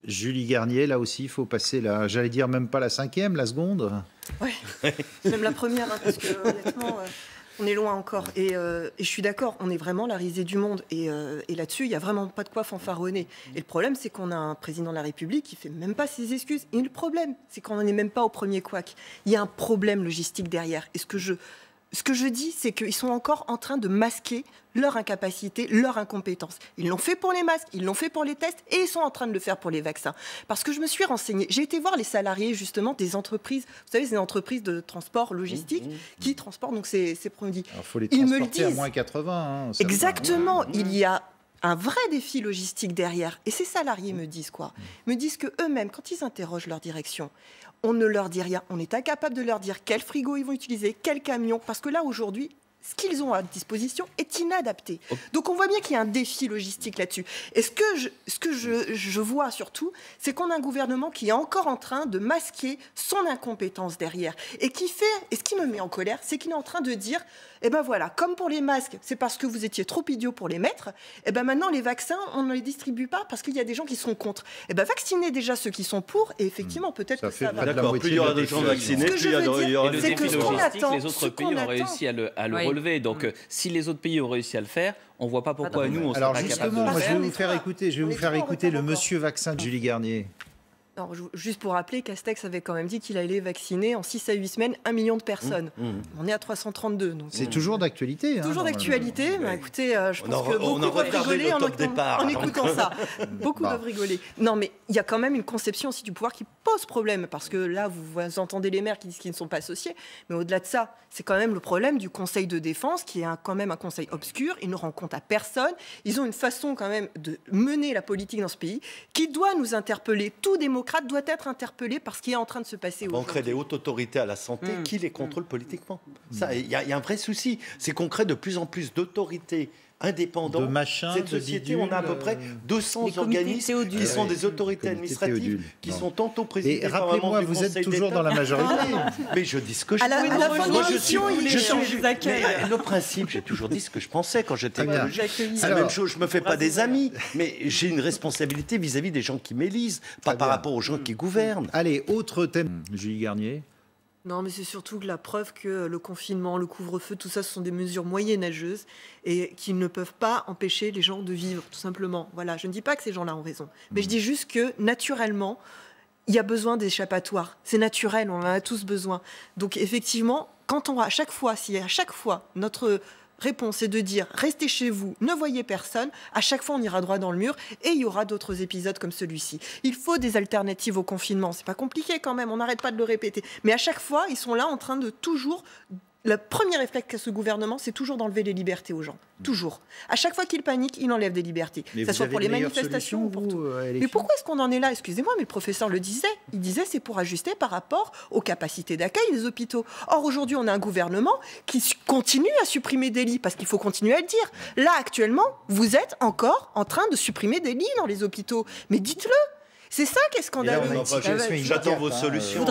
Julie Garnier, là aussi, il faut passer la, j'allais dire même pas la 5e, la seconde. Oui, même la première, hein, parce que honnêtement, on est loin encore. Et je suis d'accord, on est vraiment la risée du monde. Et là-dessus, il n'y a vraiment pas de quoi fanfaronner. Et le problème, c'est qu'on a un président de la République qui ne fait même pas ses excuses. Et le problème, c'est qu'on n'en est même pas au premier couac. Il y a un problème logistique derrière. Et ce que je dis, c'est qu'ils sont encore en train de masquer leur incapacité, leur incompétence. Ils l'ont fait pour les masques, ils l'ont fait pour les tests et ils sont en train de le faire pour les vaccins. Parce que je me suis renseignée, j'ai été voir les salariés justement des entreprises, vous savez, ces entreprises de transport logistique qui transportent donc ces produits. Alors, il faut les Ils me le transporter à disent. moins 80. Hein, Exactement, il y a un vrai défi logistique derrière. Et ces salariés me disent quoi? Me disent que eux-mêmes, quand ils interrogent leur direction, on ne leur dit rien. On est incapable de leur dire quel frigo ils vont utiliser, quel camion. Parce que là, aujourd'hui, ce qu'ils ont à disposition est inadapté. Donc on voit bien qu'il y a un défi logistique là-dessus. Et ce que je vois surtout, c'est qu'on a un gouvernement qui est encore en train de masquer son incompétence derrière. Et ce qui me met en colère, c'est qu'il est en train de dire, eh ben voilà, comme pour les masques, c'est parce que vous étiez trop idiots pour les mettre, eh ben maintenant les vaccins, on ne les distribue pas parce qu'il y a des gens qui sont contre. Eh ben vaccinez déjà ceux qui sont pour, et effectivement, peut-être que ça va. D'accord, plus il y aura de gens vaccinés, plus il y aura de défis logistiques. Les autres pays ont réussi à le relever. Donc, si les autres pays ont réussi à le faire, on ne voit pas pourquoi nous, on serait pas capable de le moi, faire. je vais vous faire écouter le monsieur vaccin de Julie Garnier. Non, juste pour rappeler, Castex avait quand même dit qu'il allait vacciner en 6 à 8 semaines 1 million de personnes. On est à 332. C'est toujours d'actualité. Toujours d'actualité. Bah, écoutez, je pense que beaucoup doivent rigoler en écoutant ça. Beaucoup doivent rigoler. Non, mais il y a quand même une conception aussi du pouvoir qui pose problème. Parce que là, vous entendez les maires qui disent qu'ils ne sont pas associés. Mais au-delà de ça, c'est quand même le problème du Conseil de défense, qui est quand même un conseil obscur. Ils ne rendent compte à personne. Ils ont une façon quand même de mener la politique dans ce pays qui doit nous interpeller. Tout démocrate doit être interpellé par ce qui est en train de se passer aujourd'hui. On crée des hautes autorités à la santé, qui les contrôle politiquement? Ça, il y a un vrai souci. C'est qu'on crée de plus en plus d'autorités indépendantes. Cette société, on a à peu près 200 organismes qui sont des autorités administratives qui sont tantôt présidées par un membre du Conseil d'État. Vous êtes toujours dans la majorité. Mais je dis ce que je pense. À la fin de l'émission, le principe, j'ai toujours dit ce que je pensais quand j'étais écologiste. C'est la même chose, je ne me fais pas des amis, mais j'ai une responsabilité vis-à-vis des gens qui m'élisent, pas par rapport aux gens qui gouvernent. Allez, autre thème, Julie Garnier. Non, mais c'est surtout que la preuve que le confinement, le couvre-feu, tout ça, ce sont des mesures moyenâgeuses et qui ne peuvent pas empêcher les gens de vivre, tout simplement. Voilà, je ne dis pas que ces gens-là ont raison, mais je dis juste que, naturellement, il y a besoin d'échappatoires. C'est naturel, on en a tous besoin. Donc, effectivement, si à chaque fois, notre réponse est de dire restez chez vous, ne voyez personne, à chaque fois on ira droit dans le mur et il y aura d'autres épisodes comme celui-ci. Il faut des alternatives au confinement, c'est pas compliqué quand même, on n'arrête pas de le répéter. Mais à chaque fois, ils sont là en train de toujours... Le premier réflexe qu'a ce gouvernement, c'est toujours d'enlever les libertés aux gens. Toujours. À chaque fois qu'il panique, il enlève des libertés. Que ce soit pour les manifestations ou pour tout. Mais pourquoi est-ce qu'on en est là? Excusez-moi, mais le professeur le disait. Il disait c'est pour ajuster par rapport aux capacités d'accueil des hôpitaux. Or, aujourd'hui, on a un gouvernement qui continue à supprimer des lits, parce qu'il faut continuer à le dire. Là, actuellement, vous êtes encore en train de supprimer des lits dans les hôpitaux. Mais dites-le. C'est ça qui est scandaleux. J'attends vos solutions.